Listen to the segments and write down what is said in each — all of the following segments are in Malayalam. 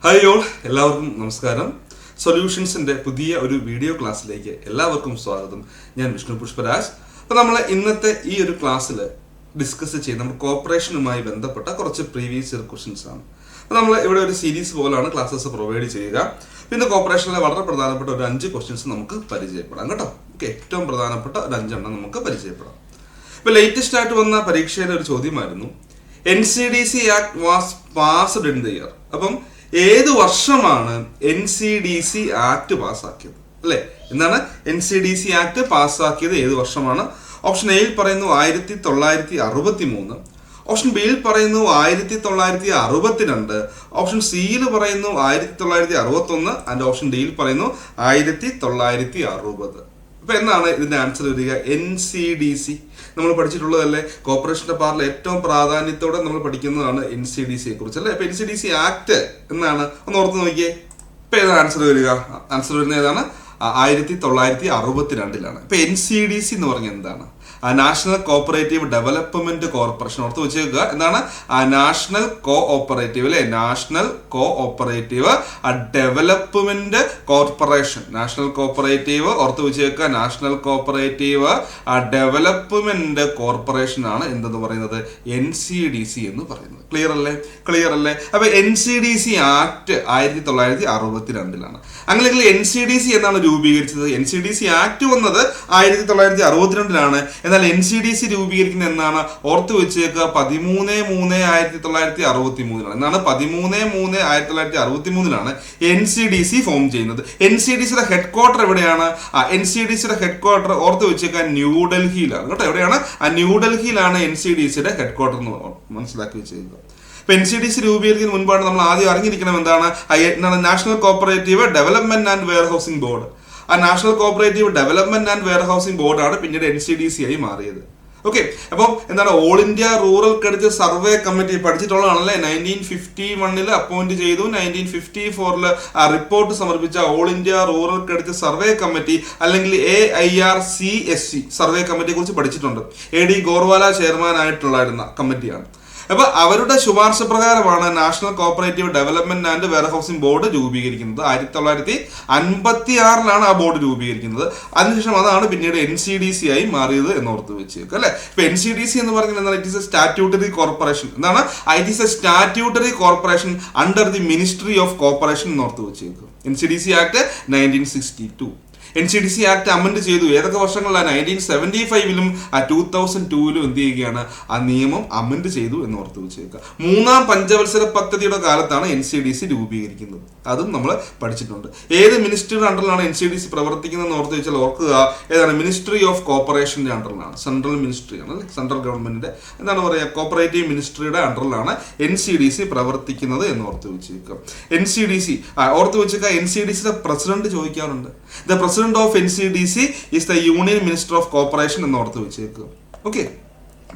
ഹായ് ഓൾ, എല്ലാവർക്കും നമസ്കാരം. സൊല്യൂഷൻസിന്റെ പുതിയ ഒരു വീഡിയോ ക്ലാസ്സിലേക്ക് എല്ലാവർക്കും സ്വാഗതം. ഞാൻ വിഷ്ണു പുഷ്പരാജ്. അപ്പോൾ നമ്മൾ ഇന്നത്തെ ഈ ഒരു ക്ലാസ്സിൽ ഡിസ്കസ് ചെയ്യുന്ന നമ്മുടെ കോർപ്പറേഷനുമായി ബന്ധപ്പെട്ട കുറച്ച് പ്രീവിയസ് ഇയർ ക്വസ്റ്റ്യൻസ് ആണ്. അപ്പോൾ നമ്മൾ ഇവിടെ ഒരു സീരീസ് പോലാണ് ക്ലാസ്സസ് പ്രൊവൈഡ് ചെയ്യുക. പിന്നെ കോർപ്പറേഷനിലെ വളരെ പ്രധാനപ്പെട്ട ഒരു 5 ക്വസ്റ്റ്യൻസ് നമുക്ക് പരിചയപ്പെടാം കേട്ടോ. ഓക്കെ, ഏറ്റവും പ്രധാനപ്പെട്ട ഒരു 5 എണ്ണം നമുക്ക് പരിചയപ്പെടാം. ഇപ്പോൾ ലേറ്റസ്റ്റ് ആയിട്ട് വന്ന പരീക്ഷയുടെ ഒരു ചോദ്യമായിരുന്നു, NCDC act was passed in the year. അപ്പം ഏത് വർഷമാണ് NCDC ആക്ട് പാസ്സാക്കിയത്? അല്ലെ, എന്താണ് NCDC ആക്ട് പാസ്സാക്കിയത് ഏത് വർഷമാണ്? ഓപ്ഷൻ എയിൽ പറയുന്നു 1963, ഓപ്ഷൻ ബിയിൽ പറയുന്നു 1962, ഓപ്ഷൻ സിയിൽ പറയുന്നു 1961 ആൻഡ് ഓപ്ഷൻ ഡിയിൽ പറയുന്നു 1960. അപ്പൊ എന്നാണ് ഇതിന്റെ ആൻസർ വരിക? NCDC നമ്മൾ പഠിച്ചിട്ടുള്ളതല്ലേ, കോർപ്പറേഷന്റെ പാർട്ടിൽ ഏറ്റവും പ്രാധാന്യത്തോടെ നമ്മൾ പഠിക്കുന്നതാണ് NCDC യെ കുറിച്ച് അല്ലേ. അപ്പൊ NCDC ആക്ട് എന്നാണ്, ഒന്ന് ഓർത്ത് നോക്കിയേ. ഇപ്പൊ ഏതാണ് ആൻസർ വരിക? ആൻസർ വരുന്നത് ഏതാണ്? 1962. ഇപ്പൊ NCDC എന്ന് പറഞ്ഞാൽ എന്താണ്? National cooperative development corporation. ഓർത്ത് വെച്ചേക്കുക, എന്താണ് നാഷണൽ കോഓപ്പറേറ്റീവ് അല്ലെ, national cooperative development corporation. National cooperative ഓർത്ത് വെച്ചേക്കുക, നാഷണൽ കോഓപ്പറേറ്റീവ് ഡെവലപ്മെന്റ് കോർപ്പറേഷൻ ആണ് എന്തെന്ന് പറയുന്നത്? NCDC എന്ന് പറയുന്നത്. ക്ലിയർ അല്ലേ? അപ്പൊ NCDC ആക്ട് 1962. അങ്ങനെയെങ്കിൽ NCDC എന്നാണ് രൂപീകരിച്ചത്. NCDC ആക്ട് വന്നത് 1962. എന്നാൽ NCDC രൂപീകരിക്കുന്നത് എന്നാണ്? ഓർത്ത് വെച്ചേക്കുക, 13/3/1963. എന്നാണ് 13/3/1963 NCDC ഫോം ചെയ്യുന്നത്. NCDCയുടെ ഹെഡ് ക്വാർട്ടർ എവിടെയാണ്? NCDCയുടെ ഹെഡ് ക്വാർട്ടർ ഓർത്ത് വെച്ചേക്കുക ന്യൂഡൽഹിയിലാണ് കേട്ടോ. എവിടെയാണ്? ന്യൂഡൽഹിയിലാണ് NCDCയുടെ ഹെഡ് ക്വാർട്ടർ എന്ന് മനസ്സിലാക്കി വെച്ചേക്കുക. ഇപ്പൊ NCDC രൂപീകരിക്കുന്നതിന് മുൻപാണ് നമ്മൾ ആദ്യം അറിഞ്ഞിരിക്കണം എന്താണ് national cooperative development and warehousing board. ആ national cooperative development and warehousing ബോർഡാണ് പിന്നീട് NCDC ആയി മാറിയത്. ഓക്കെ, അപ്പം എന്താണ് all India rural credit survey committee പഠിച്ചിട്ടുള്ളതാണല്ലേ. 1951 അപ്പോയിന്റ് ചെയ്തു. 1954 റിപ്പോർട്ട് സമർപ്പിച്ച all India rural credit survey committee അല്ലെങ്കിൽ AIRCSC സർവേ കമ്മിറ്റിയെ കുറിച്ച് പഠിച്ചിട്ടുണ്ട്. AD ഗോർവാല ചെയർമാൻ ആയിട്ടുള്ളായിരുന്ന കമ്മിറ്റിയാണ്. അപ്പൊ അവരുടെ ശുപാർശ പ്രകാരമാണ് national cooperative development and warehousing board രൂപീകരിക്കുന്നത്. 1956 ആ ബോർഡ് രൂപീകരിക്കുന്നത്. അതിനുശേഷം അതാണ് പിന്നീട് NCDC ആയി മാറിയത് എന്ന് ഓർത്ത് വെച്ചേക്കും അല്ലെ. ഇപ്പൊ NCDC എന്ന് പറയുന്നത് എന്താണ്? It is a statutory corporation. എന്താണ്? It is a statutory corporation under the ministry of corporation എന്ന് ഓർത്ത് വെച്ചേക്കും. NCDC act 1962. NCDC act amend ചെയ്തു. ഏതൊക്കെ വർഷങ്ങളിലാണ്? 1975 2002 എന്ത് ചെയ്യുകയാണ്? ആ നിയമം അമെൻഡ് ചെയ്തു എന്ന് ഓർത്ത് വെച്ചേക്കുക. 3ാം പഞ്ചവത്സര പദ്ധതിയുടെ കാലത്താണ് NCDC രൂപീകരിക്കുന്നത്. അതും നമ്മൾ പഠിച്ചിട്ടുണ്ട്. ഏത് മിനിസ്ട്രിയുടെ അണ്ടറിലാണ് NCDC പ്രവർത്തിക്കുന്നത് എന്ന് ഓർത്ത് വെച്ചാൽ ഓർക്കുക, ഏതാണ്? മിനിസ്ട്രി ഓഫ് കോർപ്പറേഷന്റെ അണ്ടറിലാണ്. സെൻട്രൽ മിനിസ്ട്രി ആണ് അല്ലെ, സെൻട്രൽ ഗവൺമെന്റിന്റെ എന്താണ് പറയുക, കോഓപ്പറേറ്റീവ് മിനിസ്ട്രിയുടെ അണ്ടറിലാണ് NCDC പ്രവർത്തിക്കുന്നത് എന്ന് ഓർത്ത് വെച്ചേക്കുക. NCDC ഓർത്ത് വെച്ചേക്കുക. NCDCയുടെ പ്രസിഡന്റ് ചോദിക്കാറുണ്ട്. The president of NCDC is the union minister of corporation എന്ന് ഓർത്ത് വെച്ചേക്കുക. ഓക്കെ,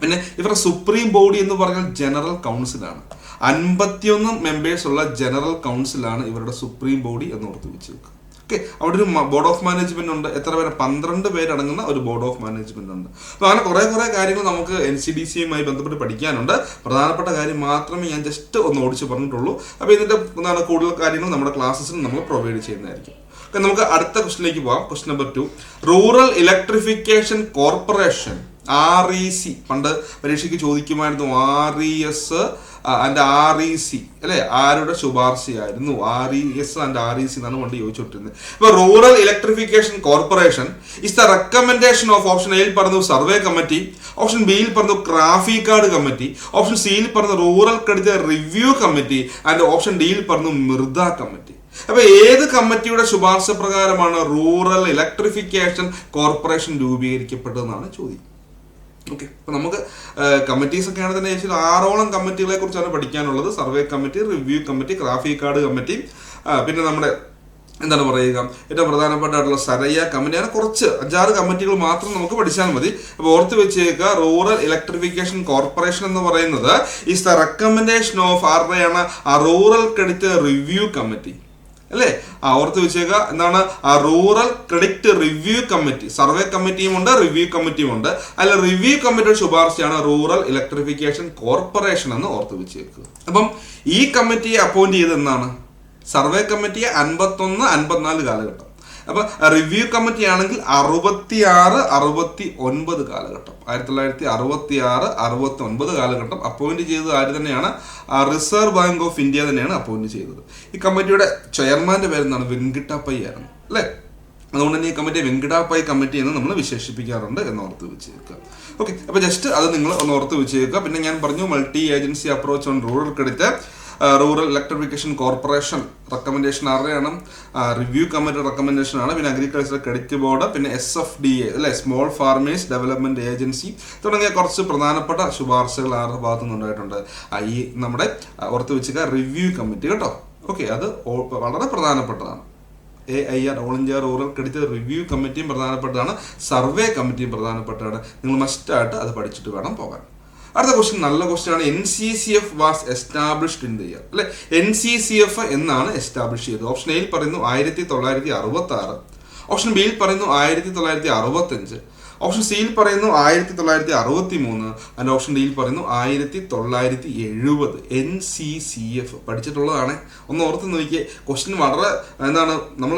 പിന്നെ ഇവരുടെ സുപ്രീം ബോഡി എന്ന് പറഞ്ഞാൽ ജനറൽ കൗൺസിലാണ്. 51 മെമ്പേഴ്സ് ഉള്ള ജനറൽ കൗൺസിലാണ് ഇവരുടെ സുപ്രീം ബോഡി എന്ന് ഓർത്ത് വെച്ചേക്കുക. ഓക്കെ, അവിടെ ഒരു ബോർഡ് ഓഫ് മാനേജ്മെന്റ് ഉണ്ട്. എത്ര പേര്? 12 പേരടങ്ങുന്ന ഒരു ബോർഡ് ഓഫ് മാനേജ്മെന്റ് ഉണ്ട്. അപ്പൊ അങ്ങനെ കുറെ കാര്യങ്ങൾ നമുക്ക് NCDCയുമായി ബന്ധപ്പെട്ട് പഠിക്കാനുണ്ട്. പ്രധാനപ്പെട്ട കാര്യം മാത്രമേ ഞാൻ ജസ്റ്റ് ഒന്ന് ഓടിച്ച് പറഞ്ഞിട്ടുള്ളൂ. അപ്പൊ ഇതിന്റെ കൂടുതൽ കാര്യങ്ങൾ നമ്മുടെ ക്ലാസ്സിൽ നമ്മൾ പ്രൊവൈഡ് ചെയ്യുന്നതായിരിക്കും. നമുക്ക് അടുത്ത ക്വസ്റ്റിനിലേക്ക് പോകാം. Question number 2, rural electrification corporation REC. പണ്ട് പരീക്ഷയ്ക്ക് ചോദിക്കുമായിരുന്നു RES ആൻഡ് REC അല്ലെ, ആരുടെ ശുപാർശയായിരുന്നു? RES ആൻഡ് REC എന്നാണ് പണ്ട് ചോദിച്ചുകൊണ്ടിരുന്നത്. ഇപ്പൊ rural electrification corporation is the recommendation of option എയിൽ പറഞ്ഞു സർവേ കമ്മിറ്റി, ഓപ്ഷൻ ബിയിൽ പറഞ്ഞു ഗ്രാഫിക്കാർഡ് കമ്മിറ്റി, ഓപ്ഷൻ സിയിൽ പറഞ്ഞു rural credit review committee and option ഡിയിൽ പറഞ്ഞു മൃദ കമ്മിറ്റി. അപ്പൊ ഏത് കമ്മിറ്റിയുടെ ശുപാർശ പ്രകാരമാണ് റൂറൽ ഇലക്ട്രിഫിക്കേഷൻ കോർപ്പറേഷൻ രൂപീകരിക്കപ്പെട്ടതെന്നാണ് ചോദ്യം. ഓക്കെ, അപ്പൊ നമുക്ക് കമ്മിറ്റീസ് ഒക്കെ ആണെങ്കിൽ തന്നെ 6ഓളം കമ്മിറ്റികളെ കുറിച്ചാണ് പഠിക്കാനുള്ളത്. സർവേ കമ്മിറ്റി, റിവ്യൂ കമ്മിറ്റി, ഗ്രാഫിക്കാർഡ് കമ്മിറ്റി, പിന്നെ നമ്മുടെ എന്താണ് പറയുക ഏറ്റവും പ്രധാനപ്പെട്ടായിട്ടുള്ള സരയ്യ കമ്മിറ്റി. അങ്ങനെ കുറച്ച് 5-6 കമ്മിറ്റികൾ മാത്രം നമുക്ക് പഠിച്ചാൽ മതി. അപ്പോൾ ഓർത്ത് വെച്ചേക്കുക, റൂറൽ ഇലക്ട്രിഫിക്കേഷൻ കോർപ്പറേഷൻ എന്ന് പറയുന്നത് ഈസ് ദ റെക്കമെൻഡേഷൻ ഓഫ് ആരുടെയാണ്? റൂറൽ ക്രെഡിറ്റ് റിവ്യൂ കമ്മിറ്റി അല്ലേ. ഓർത്ത് വെച്ചേക്കുക, എന്താണ്? Rural credit review committee. Survey കമ്മിറ്റിയും ഉണ്ട്, റിവ്യൂ കമ്മിറ്റിയും ഉണ്ട്. അല്ല, റിവ്യൂ കമ്മിറ്റിയുടെ ശുപാർശയാണ് റൂറൽ ഇലക്ട്രിഫിക്കേഷൻ കോർപ്പറേഷൻ എന്ന് ഓർത്ത് വെച്ചേക്കുക. അപ്പം ഈ കമ്മിറ്റിയെ അപ്പോയിന്റ് ചെയ്ത് എന്നാണ്? സർവേ കമ്മിറ്റി 51, 54 കാലഘട്ടം. അപ്പൊ റിവ്യൂ കമ്മിറ്റി ആണെങ്കിൽ 66, 69 കാലഘട്ടം. 1966, 69 കാലഘട്ടം അപ്പോയിന്റ് ചെയ്തത് ആര് തന്നെയാണ്? റിസർവ് ബാങ്ക് ഓഫ് ഇന്ത്യ തന്നെയാണ് അപ്പോയിന്റ് ചെയ്തത്. ഈ കമ്മിറ്റിയുടെ ചെയർമാന്റെ പേരെന്താണ്? വെങ്കിട്ടപ്പൈ ആയിരുന്നു അല്ലെ. അതുകൊണ്ട് തന്നെ ഈ കമ്മിറ്റി വെങ്കിടാപ്പൈ കമ്മിറ്റി എന്ന് നമ്മൾ വിശേഷിപ്പിക്കാറുണ്ട് എന്ന് ഓർത്ത് വെച്ചേക്കുക. ഓക്കെ, അപ്പൊ ജസ്റ്റ് അത് നിങ്ങൾ ഒന്ന് ഓർത്ത് വെച്ചേക്കുക. പിന്നെ ഞാൻ പറഞ്ഞു multi agency approach on rural credit, rural electrification corporation recommendation ആരുടെയാണ്? റിവ്യൂ കമ്മിറ്റി റെക്കമെൻഡേഷൻ ആണ്. പിന്നെ അഗ്രികൾച്ചർ ക്രെഡിറ്റ് ബോർഡ്, പിന്നെ SFDA അല്ലെ, സ്മോൾ ഫാർമേഴ്സ് ഡെവലപ്മെന്റ് ഏജൻസി തുടങ്ങിയ കുറച്ച് പ്രധാനപ്പെട്ട ശുപാർശകൾ ആരുടെ ഭാഗത്തു നിന്നുണ്ടായിട്ടുണ്ട്? ഈ നമ്മുടെ ഓർത്ത് വെച്ചുക റിവ്യൂ കമ്മിറ്റി കേട്ടോ. ഓക്കെ, അത് വളരെ പ്രധാനപ്പെട്ടതാണ്. AIR all India rural credit review കമ്മിറ്റിയും പ്രധാനപ്പെട്ടതാണ്, സർവേ കമ്മിറ്റിയും പ്രധാനപ്പെട്ടതാണ്. നിങ്ങൾ മസ്റ്റായിട്ട് അത് പഠിച്ചിട്ട് വേണം പോകാൻ. അടുത്ത ക്വസ്റ്റ്യൻ നല്ല ക്വസ്റ്റ്യൻ ആണ്. NCCF was established in the year അല്ലെ. NCCF എന്നാണ് എസ്റ്റാബ്ലിഷ് ചെയ്തത്? ഓപ്ഷൻ എയിൽ പറയുന്നു 1966, ഓപ്ഷൻ ബിയിൽ പറയുന്നു 1965, ഓപ്ഷൻ സിയിൽ പറയുന്നു 1963 ആൻഡ് ഓപ്ഷൻ ഡിയിൽ പറയുന്നു 1970. NCCF പഠിച്ചിട്ടുള്ളതാണ്. ഒന്ന് ഓർത്ത് നോക്കിയേ. ക്വസ്റ്റ്യൻ വളരെ എന്താണ്, നമ്മൾ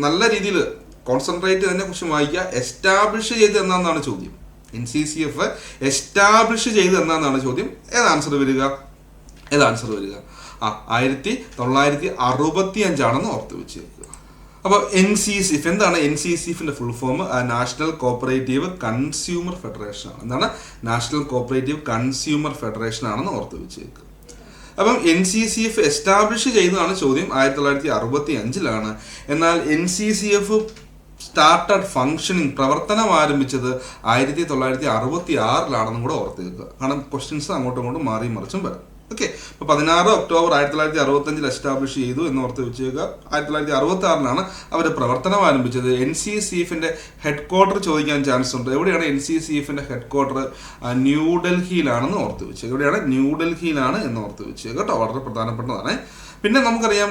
നല്ല രീതിയിൽ കോൺസെൻട്രേറ്റ് തന്നെ ക്വസ്റ്റ്യൻ വായിക്കുക. എസ്റ്റാബ്ലിഷ് ചെയ്ത് എന്നാണ് ചോദ്യം. NCCF എസ്റ്റാബ്ലിഷ് ചെയ്ത് എന്നാണ് ചോദ്യം. ഏത് ആൻസർ വരിക? 1965 ആണെന്ന് ഓർത്ത് വെച്ചേക്കുക. അപ്പോൾ NCCF എന്താണ്? NCCFിന്റെ full form national cooperative consumer federation ആണ്. എന്താണ്? നാഷണൽ കോപ്പറേറ്റീവ് കൺസ്യൂമർ ഫെഡറേഷൻ ആണെന്ന് ഓർത്ത് വെച്ചേക്കുക. അപ്പം NCCF എസ്റ്റാബ്ലിഷ് ചെയ്തതാണ് ചോദ്യം. 1965. എന്നാൽ NCCF സ്റ്റാർട്ടഡ് ഫംഗ്ഷനിങ്, പ്രവർത്തനം ആരംഭിച്ചത് 1966 കൂടെ ഓർത്തേക്കുക. കാരണം ക്വസ്റ്റ്യൻസ് അങ്ങോട്ടും ഇങ്ങോട്ടും മാറി മറിച്ചും വരാം. ഓക്കെ, അപ്പോൾ 16 ഒക്ടോബർ 1965 എസ്റ്റാബ്ലിഷ് ചെയ്തു എന്ന് ഓർത്ത് വെച്ചേക്കുക. 1966 അവർ പ്രവർത്തനം ആരംഭിച്ചത്. NCCFിന്റെ ഹെഡ് ക്വാർട്ടർ ചോദിക്കാൻ ചാൻസ് ഉണ്ട്. എവിടെയാണ് NCCFിന്റെ ഹെഡ് ക്വാർട്ടർ? ന്യൂഡൽഹിയിലാണെന്ന് ഓർത്ത് വെച്ചേക്കുക. എവിടെയാണ്? ന്യൂഡൽഹിയിലാണ് എന്ന് ഓർത്ത് വെച്ചേക്കുക കേട്ടോ. വളരെ പ്രധാനപ്പെട്ടതാണ്. പിന്നെ നമുക്കറിയാം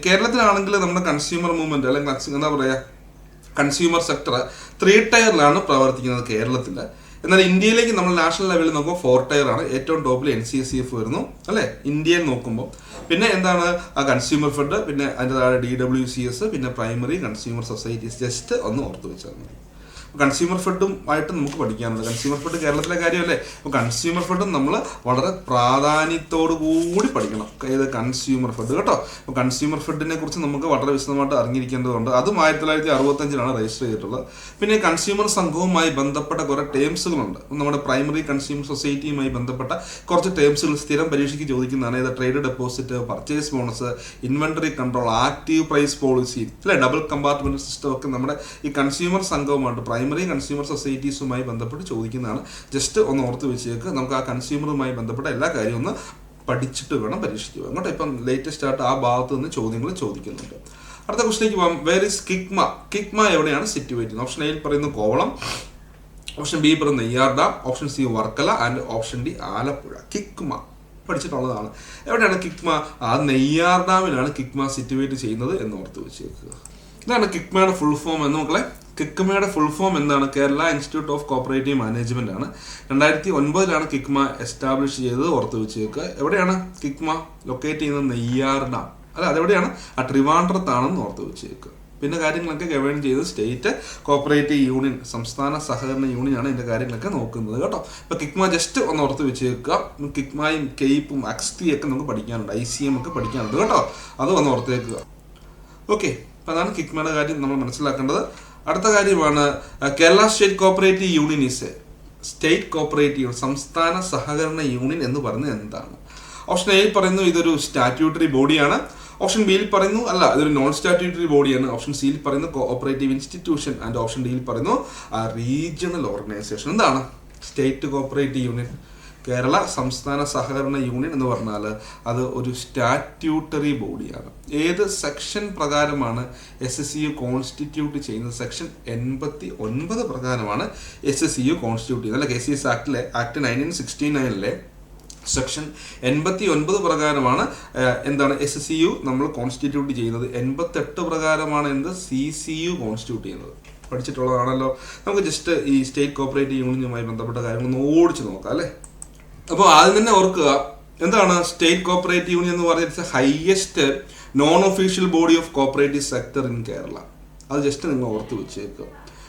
കേരളത്തിലാണെങ്കിൽ നമ്മുടെ കൺസ്യൂമർ മൂവ്മെന്റ് അല്ലെങ്കിൽ എന്താ പറയുക, കൺസ്യൂമർ സെക്ടർ 3 ടയറിലാണ് പ്രവർത്തിക്കുന്നത് കേരളത്തിൽ. എന്നാൽ ഇന്ത്യയിലേക്ക് നമ്മൾ നാഷണൽ ലെവലിൽ നോക്കുമ്പോൾ 4 ടയർ ആണ്. ഏറ്റവും ടോപ്പിൽ NCCF വരുന്നു അല്ലെ ഇന്ത്യയിൽ നോക്കുമ്പോൾ. പിന്നെ എന്താണ്? കൺസ്യൂമർ ഫെഡ്, പിന്നെ അതിൻ്റെ താഴെ DWCS, പിന്നെ പ്രൈമറി കൺസ്യൂമർ സൊസൈറ്റീസ്. ജസ്റ്റ് ഒന്ന് ഓർത്ത് വെച്ചാൽ മതി. കൺസ്യൂമർ ഫെഡും ആയിട്ട് നമുക്ക് പഠിക്കാനുണ്ട്. കൺസ്യൂമർ ഫെഡ് കേരളത്തിലെ കാര്യമല്ലേ. അപ്പോൾ കൺസ്യൂമർ ഫെഡും നമ്മൾ വളരെ പ്രാധാന്യത്തോടു കൂടി പഠിക്കണം. ഏത്? കൺസ്യൂമർ ഫെഡ് കേട്ടോ. അപ്പോൾ കൺസ്യൂമർ ഫെഡിനെ കുറിച്ച് നമുക്ക് വളരെ വിശദമായിട്ട് അറിഞ്ഞിരിക്കേണ്ടതുണ്ട്. അതും 1965 രജിസ്റ്റർ ചെയ്തിട്ടുള്ളത്. പിന്നെ കൺസ്യൂമർ സംഘവുമായി ബന്ധപ്പെട്ട കുറേ ടേംസുകളുണ്ട്. നമ്മുടെ പ്രൈമറി കൺസ്യൂമർ സൊസൈറ്റിയുമായി ബന്ധപ്പെട്ട കുറച്ച് ടേംസുകൾ സ്ഥിരം പരീക്ഷയ്ക്ക് ചോദിക്കുന്നതാണ്. ഏത്? Trade deposit, purchase bonus, inventory control, active price policy അല്ലെ, ഡബിൾ കമ്പാർട്ട്മെന്റ് സിസ്റ്റം ഒക്കെ നമ്മുടെ ഈ കൺസ്യൂമർ സംഘവുമായിട്ട് പ്രൈമറി കൺസ്യൂമർ സൊസൈറ്റീസുമായി ബന്ധപ്പെട്ട് ചോദിക്കുന്നതാണ്. ജസ്റ്റ് ഒന്ന് ഓർത്ത് വെച്ചേക്ക്. നമുക്ക് ആ കൺസ്യൂമറുമായി ബന്ധപ്പെട്ട എല്ലാ കാര്യവും ഒന്ന് പഠിച്ചിട്ട് വേണം പരീക്ഷിച്ച് പോകാം കേട്ടോ. ഇപ്പം ലേറ്റസ്റ്റ് ആയിട്ട് ആ ഭാഗത്ത് നിന്ന് ചോദ്യങ്ങൾ ചോദിക്കുന്നുണ്ട്. അടുത്ത ക്വസ്റ്റിലേക്ക് പോകാം. Where is KICMA? കിക്മ എവിടെയാണ് സിറ്റുവേറ്റ് ചെയ്യുന്നത്? ഓപ്ഷൻ എയിൽ പറയുന്നു കോവളം, ഓപ്ഷൻ ബി പറയുന്നു Neyyar dam, option C Varkala and option D Alappuzha. KICMA പഠിച്ചിട്ടുള്ളതാണ്. എവിടെയാണ് കിക്മ? ആ നെയ്യാർ ഡാമിലാണ് കിക്മ സിറ്റുവേറ്റ് ചെയ്യുന്നത് എന്ന് ഓർത്ത് വെച്ചേക്കുക. ഇതാണ് കിക്മയുടെ ഫുൾ ഫോം എന്ന് മക്കളെ. കിക്മയുടെ ഫുൾ ഫോം എന്താണ്? Kerala institute of cooperative management ആണ്. 2009 കിക്മ എസ്റ്റാബ്ലിഷ് ചെയ്തത്. ഓർത്ത് വെച്ചേക്കുക. എവിടെയാണ് കിക്മ ലൊക്കേറ്റ് ചെയ്യുന്നത്? നെയ്യാർ ഡാം അല്ല, അതെവിടെയാണ്? ആ ട്രിവാൻഡ്രത്താണെന്ന് ഓർത്ത് വെച്ചേക്കുക. പിന്നെ കാര്യങ്ങളൊക്കെ ഗവേൺ ചെയ്ത് സ്റ്റേറ്റ് കോപ്പറേറ്റീവ് യൂണിയൻ, സംസ്ഥാന സഹകരണ യൂണിയനാണ് ഇതിന്റെ കാര്യങ്ങളൊക്കെ നോക്കുന്നത് കേട്ടോ. ഇപ്പൊ കിക്മ ജസ്റ്റ് ഒന്ന് ഓർത്ത് വെച്ചേക്കുക. കിക്മയും കെയ്പ്പും അക്സ്തിയൊക്കെ നമുക്ക് പഠിക്കാനുണ്ട്. ICM ഒക്കെ പഠിക്കാനുണ്ട് കേട്ടോ. അത് ഒന്ന് ഓർത്തേക്കുക. ഓക്കെ, അപ്പൊ അതാണ് കിക്മയുടെ കാര്യം നമ്മൾ മനസ്സിലാക്കേണ്ടത്. അടുത്ത കാര്യമാണ് Kerala state cooperative union is state cooperative, സംസ്ഥാന സഹകരണ യൂണിയൻ എന്ന് പറയുന്നത് എന്താണ്? ഓപ്ഷൻ എയിൽ പറയുന്നു ഇതൊരു സ്റ്റാറ്റ്യൂട്ടറി ബോഡിയാണ്. ഓപ്ഷൻ ബിയിൽ പറയുന്നു അല്ല, ഇതൊരു നോൺ സ്റ്റാറ്റ്യൂട്ടറി ബോഡിയാണ്. ഓപ്ഷൻ സിയിൽ പറയുന്നു കോഓപ്പറേറ്റീവ് ഇൻസ്റ്റിറ്റ്യൂഷൻ ആൻഡ് ഓപ്ഷൻ ഡിയിൽ പറയുന്നു റീജിയണൽ ഓർഗനൈസേഷൻ. എന്താണ് സ്റ്റേറ്റ് കോപ്പറേറ്റീവ് യൂണിയൻ? കേരള സംസ്ഥാന സഹകരണ യൂണിയൻ എന്ന് പറഞ്ഞാൽ അത് ഒരു സ്റ്റാറ്റ്യൂട്ടറി ബോഡിയാണ്. ഏത് സെക്ഷൻ പ്രകാരമാണ് SSCU കോൺസ്റ്റിറ്റ്യൂട്ട് ചെയ്യുന്നത്? സെക്ഷൻ 89 പ്രകാരമാണ് SSCU കോൺസ്റ്റിറ്റ്യൂട്ട് ചെയ്യുന്നത്. അല്ലെ, KCS ആക്ടിലെ ആക്ട് 1969 സെക്ഷൻ 89 പ്രകാരമാണ് എന്താണ് SSCU നമ്മൾ കോൺസ്റ്റിറ്റ്യൂട്ട് ചെയ്യുന്നത്. 88 പ്രകാരമാണ് CCU കോൺസ്റ്റിറ്റ്യൂട്ട് ചെയ്യുന്നത്. പഠിച്ചിട്ടുള്ളതാണല്ലോ. നമുക്ക് ജസ്റ്റ് ഈ സ്റ്റേറ്റ് കോപ്പറേറ്റീവ് യൂണിയനുമായി ബന്ധപ്പെട്ട കാര്യങ്ങളൊന്ന് ഓടിച്ച് നോക്കാം അല്ലേ. അപ്പോൾ ആദ്യം തന്നെ ഓർക്കുക, എന്താണ് സ്റ്റേറ്റ് കോപ്പറേറ്റീവ് യൂണിയൻ എന്ന് പറഞ്ഞാൽ highest non official body of cooperative sector in Kerala. അത് ജസ്റ്റ് നിങ്ങൾ ഓർത്ത് വെച്ചേക്കുക.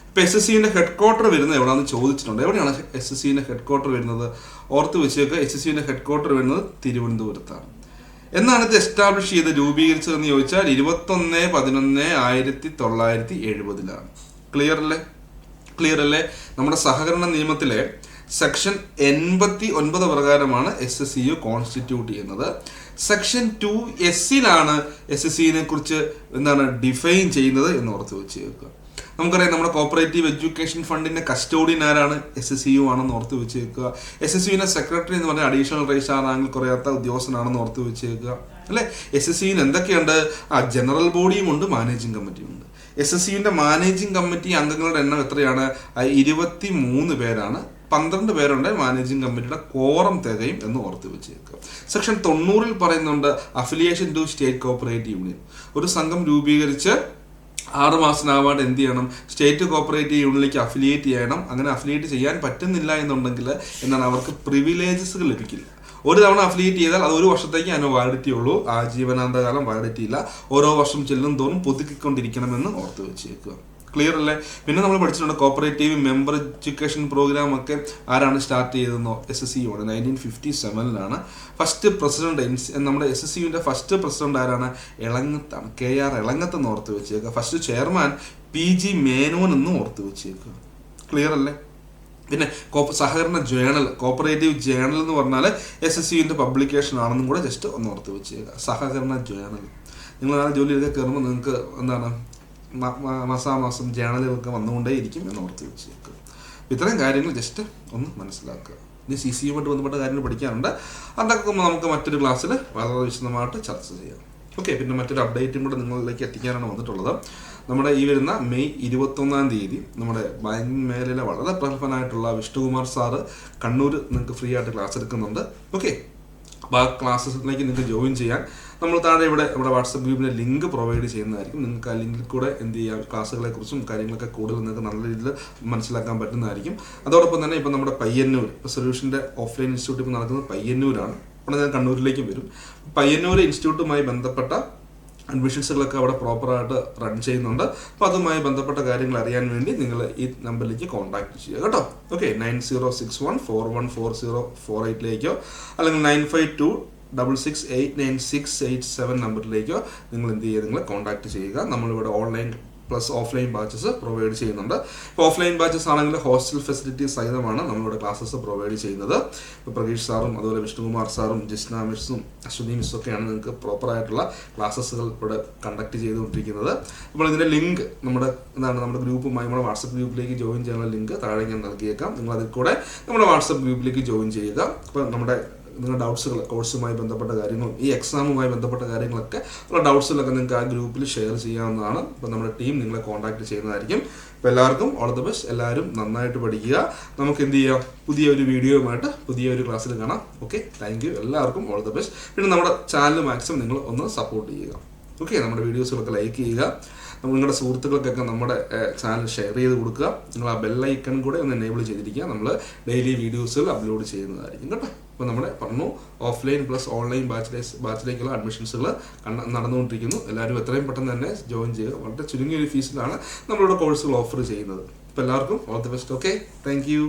ഇപ്പോൾ SSCന്റെ ഹെഡ് ക്വാർട്ടർ വരുന്നത് എവിടെയാണെന്ന് ചോദിച്ചിട്ടുണ്ട്. എവിടെയാണ് SSCന്റെ ഹെഡ് ക്വാർട്ടർ വരുന്നത്? ഓർത്ത് വെച്ചേക്കുക. SSCന്റെ ഹെഡ് ക്വാർട്ടർ വരുന്നത് തിരുവനന്തപുരത്താണ്. എന്നാണ് ഇത് എസ്റ്റാബ്ലിഷ് ചെയ്ത് രൂപീകരിച്ചതെന്ന് ചോദിച്ചാൽ 21/11/1970. ക്ലിയർ അല്ലേ? നമ്മുടെ സഹകരണ നിയമത്തിലെ സെക്ഷൻ 89 പ്രകാരമാണ് SSCU കോൺസ്റ്റിറ്റ്യൂട്ട് ചെയ്യുന്നത്. സെക്ഷൻ 2S SSCനെ കുറിച്ച് ഡിഫൈൻ ചെയ്യുന്നത് എന്ന് ഓർത്ത് വെച്ച് കേൾക്കുക. നമുക്കറിയാം നമ്മുടെ കോപ്പറേറ്റീവ് എഡ്യൂക്കേഷൻ ഫണ്ടിന്റെ കസ്റ്റോഡിയൻ ആരാണ്? SSCU ആണെന്ന് ഓർത്ത് വെച്ച് കേൾക്കുക. SSCUവിന്റെ സെക്രട്ടറി എന്ന് പറഞ്ഞാൽ അഡീഷണൽ രജിസ്ട്രാർ റാങ്കിൽ കുറയാത്ത ഉദ്യോഗസ്ഥനാണെന്ന് ഓർത്ത് വെച്ച് കേൾക്കുക. അല്ലെ, SSCUവിന് എന്തൊക്കെയുണ്ട്? ജനറൽ ബോഡിയും ഉണ്ട്, മാനേജിംഗ് കമ്മിറ്റിയും ഉണ്ട്. SSCUവിന്റെ മാനേജിംഗ് കമ്മിറ്റി അംഗങ്ങളുടെ എണ്ണം എത്രയാണ്? 23 പേരാണ്. 12 പേരുണ്ട് മാനേജിംഗ് കമ്മിറ്റിയുടെ കോറം തികയും എന്ന് ഓർത്ത് വെച്ചേക്കുക. സെക്ഷൻ 90 പറയുന്നുണ്ട് affiliation to state cooperative union. ഒരു സംഘം രൂപീകരിച്ച് 6 മാസത്തിനാവാണ്ട് എന്ത് ചെയ്യണം? സ്റ്റേറ്റ് കോപ്പറേറ്റീവ് യൂണിയനിലേക്ക് അഫിലിയേറ്റ് ചെയ്യണം. അങ്ങനെ അഫിലിയേറ്റ് ചെയ്യാൻ പറ്റുന്നില്ല എന്നുണ്ടെങ്കിൽ അവർക്ക് പ്രിവിലേജസുകൾ ലഭിക്കില്ല. ഒരു തവണ അഫിലിയേറ്റ് ചെയ്താൽ അത് 1 വർഷത്തേക്ക് അതിന് വാലിഡിറ്റി ഉള്ളൂ. ആജീവനാന്തകാലം വാലിഡിറ്റി ഇല്ല. ഓരോ വർഷം ചെല്ലും തോറും പുതുക്കിക്കൊണ്ടിരിക്കണമെന്ന് ഓർത്ത് വെച്ചേക്കുക. ക്ലിയർ അല്ലേ? പിന്നെ നമ്മൾ പഠിച്ചിട്ടുണ്ട് കോപ്പറേറ്റീവ് മെമ്പർ എഡ്യൂക്കേഷൻ പ്രോഗ്രാം ഒക്കെ ആരാണ് സ്റ്റാർട്ട് ചെയ്തതെന്നോ? SSCU ആണ്. 1957 ഫസ്റ്റ് പ്രസിഡന്റ്. നമ്മുടെ SSCUവിന്റെ ഫസ്റ്റ് പ്രസിഡന്റ് ആരാണ്? എളങ്ങത്താണ്. KR എളങ്ങത്ത് എന്ന് ഓർത്ത് വെച്ചേക്കുക. ഫസ്റ്റ് ചെയർമാൻ PG മേനോൻ എന്നും ഓർത്ത് വെച്ചേക്കുക. ക്ലിയർ അല്ലേ? പിന്നെ സഹകരണ ജേണൽ, കോപ്പറേറ്റീവ് ജേണൽ എന്ന് പറഞ്ഞാൽ SSCUവിന്റെ പബ്ലിക്കേഷൻ ആണെന്നും കൂടെ ജസ്റ്റ് ഒന്ന് ഓർത്ത് വെച്ചേക്കുക. സഹകരണ ജേണൽ. നിങ്ങൾ ആ ജോലിയൊക്കെ കയറുമ്പോൾ നിങ്ങൾക്ക് മാസാമാസം ജേണലുകളൊക്കെ വന്നുകൊണ്ടേ ഇരിക്കും എന്ന് ഓർത്ത് വെച്ചേക്കുക. ഇത്രയും കാര്യങ്ങൾ ജസ്റ്റ് ഒന്ന് മനസ്സിലാക്കുക. ഇനി CCയുമായിട്ട് ബന്ധപ്പെട്ട കാര്യങ്ങൾ പഠിക്കാനുണ്ട്. അതൊക്കെ നമുക്ക് മറ്റൊരു ക്ലാസ്സിൽ വളരെ വിശദമായിട്ട് ചർച്ച ചെയ്യാം. ഓക്കെ, പിന്നെ മറ്റൊരു അപ്ഡേറ്റും കൂടെ നിങ്ങളിലേക്ക് എത്തിക്കാനാണ് വന്നിട്ടുള്ളത്. നമ്മുടെ ഈ വരുന്ന മെയ് 21 നമ്മുടെ ബാങ്കിങ് മേഖലയിലെ വളരെ പ്രഗത്ഭനായിട്ടുള്ള വിഷ്ണുകുമാർ സാറ് കണ്ണൂർ നിങ്ങൾക്ക് ഫ്രീ ആയിട്ട് ക്ലാസ് എടുക്കുന്നുണ്ട്. ഓക്കെ, അപ്പോൾ ആ ക്ലാസ്സിലേക്ക് നിങ്ങൾക്ക് ജോയിൻ ചെയ്യാൻ നമ്മൾ താഴെ ഇവിടെ നമ്മുടെ വാട്സപ്പ് ഗ്രൂപ്പിലെ ലിങ്ക് പ്രൊവൈഡ് ചെയ്യുന്നതായിരിക്കും. നിങ്ങൾക്ക് ആ ലിങ്കിൽ കൂടെ എന്ത് ചെയ്യാം? ക്ലാസ്സുകളെക്കുറിച്ചും കാര്യങ്ങളൊക്കെ കൂടുതൽ നിങ്ങൾക്ക് നല്ല രീതിയിൽ മനസ്സിലാക്കാൻ പറ്റുന്നതായിരിക്കും. അതോടൊപ്പം തന്നെ ഇപ്പോൾ നമ്മുടെ പയ്യന്നൂർ സൊല്യൂഷൻ്റെ ഓഫ്ലൈൻ ഇൻസ്റ്റിറ്റ്യൂട്ട് ഇപ്പോൾ നടക്കുന്നത് പയ്യന്നൂരാണ്. അപ്പോൾ ഞാൻ കണ്ണൂരിലേക്ക് വരും. പയ്യന്നൂർ ഇൻസ്റ്റിറ്റ്യൂട്ടുമായി ബന്ധപ്പെട്ട അഡ്മിഷൻസുകളൊക്കെ അവിടെ പ്രോപ്പറായിട്ട് റൺ ചെയ്യുന്നുണ്ട്. അപ്പോൾ അതുമായി ബന്ധപ്പെട്ട കാര്യങ്ങൾ അറിയാൻ വേണ്ടി നിങ്ങൾ ഈ നമ്പറിലേക്ക് കോൺടാക്ട് ചെയ്യുക കേട്ടോ. ഓക്കെ, 9061414048 അല്ലെങ്കിൽ 9526689687 നമ്പറിലേക്കോ നിങ്ങൾ എന്ത് ചെയ്യുക? നിങ്ങൾ കോൺടാക്ട് ചെയ്യുക. നമ്മളിവിടെ online plus offline batches provide ചെയ്യുന്നുണ്ട്. ഇപ്പോൾ ഓഫ്ലൈൻ ബാച്ചസ് ആണെങ്കിൽ ഹോസ്റ്റൽ ഫെസിലിറ്റീസ് സഹിതമാണ് നമ്മളിവിടെ ക്ലാസ്സസ് പ്രൊവൈഡ് ചെയ്യുന്നത്. ഇപ്പോൾ പ്രകീഷ് സാറും അതുപോലെ വിഷ്ണുകുമാർ സാറും ജിസ്ന മിസ്സും അശ്വതി മിസ്സും ഒക്കെയാണ് നിങ്ങൾക്ക് പ്രോപ്പറായിട്ടുള്ള ക്ലാസ്സസുകൾ ഇവിടെ കണ്ടക്ട് ചെയ്തുകൊണ്ടിരിക്കുന്നത്. അപ്പോൾ ഇതിൻ്റെ ലിങ്ക് നമ്മുടെ ഗ്രൂപ്പുമായി നമ്മുടെ വാട്സപ്പ് ഗ്രൂപ്പിലേക്ക് ജോയിൻ ചെയ്യാനുള്ള ലിങ്ക് താഴെ ഞാൻ നൽകിയേക്കാം. നിങ്ങൾ അതിൽ കൂടെ നമ്മുടെ വാട്സപ്പ് ഗ്രൂപ്പിലേക്ക് ജോയിൻ ചെയ്യുക. അപ്പോൾ നിങ്ങളുടെ ഡൗട്ട്സുകൾ, കോഴ്സുമായി ബന്ധപ്പെട്ട കാര്യങ്ങളും ഈ എക്സാമുമായി ബന്ധപ്പെട്ട കാര്യങ്ങളൊക്കെ ഉള്ള ഡൗട്ട്സിലൊക്കെ നിങ്ങൾക്ക് ആ ഗ്രൂപ്പിൽ ഷെയർ ചെയ്യാവുന്നതാണ്. അപ്പോൾ നമ്മുടെ ടീം നിങ്ങളെ കോൺടാക്ട് ചെയ്യുന്നതായിരിക്കും. അപ്പോൾ എല്ലാവർക്കും ഓൾ ദി ബെസ്റ്റ്. എല്ലാവരും നന്നായിട്ട് പഠിക്കുക. നമുക്ക് എന്ത് ചെയ്യാം? പുതിയൊരു വീഡിയോയുമായിട്ട് പുതിയൊരു ക്ലാസ്സിൽ കാണാം. Okay, thank you. എല്ലാവർക്കും ഓൾ ദി ബെസ്റ്റ്. പിന്നെ നമ്മുടെ ചാനൽ മാക്സിമം നിങ്ങൾ ഒന്ന് സപ്പോർട്ട് ചെയ്യുക. ഓക്കെ, നമ്മുടെ വീഡിയോസുകളൊക്കെ ലൈക്ക് ചെയ്യുക. നിങ്ങളുടെ സുഹൃത്തുക്കൾക്കൊക്കെ നമ്മുടെ ചാനൽ ഷെയർ ചെയ്ത് കൊടുക്കുക. നിങ്ങൾ ആ ബെല്ലൈക്കൺ കൂടെ ഒന്ന് എനേബിൾ ചെയ്തിരിക്കുക. നമ്മൾ ഡെയിലി വീഡിയോസുകൾ അപ്ലോഡ് ചെയ്യുന്നതായിരിക്കും കേട്ടോ. അപ്പോൾ നമ്മുടെ പറഞ്ഞു ഓഫ്ലൈൻ പ്ലസ് ഓൺലൈൻ ബാച്ചിലേക്കുള്ള അഡ്മിഷൻസുകൾ നടന്നുകൊണ്ടിരിക്കുന്നു. എല്ലാവരും എത്രയും പെട്ടെന്ന് തന്നെ ജോയിൻ ചെയ്യുക. വളരെ ചുരുങ്ങിയൊരു ഫീസിലാണ് നമ്മളിവിടെ കോഴ്സുകൾ ഓഫർ ചെയ്യുന്നത്. അപ്പോൾ എല്ലാവർക്കും all the best. Okay, thank you.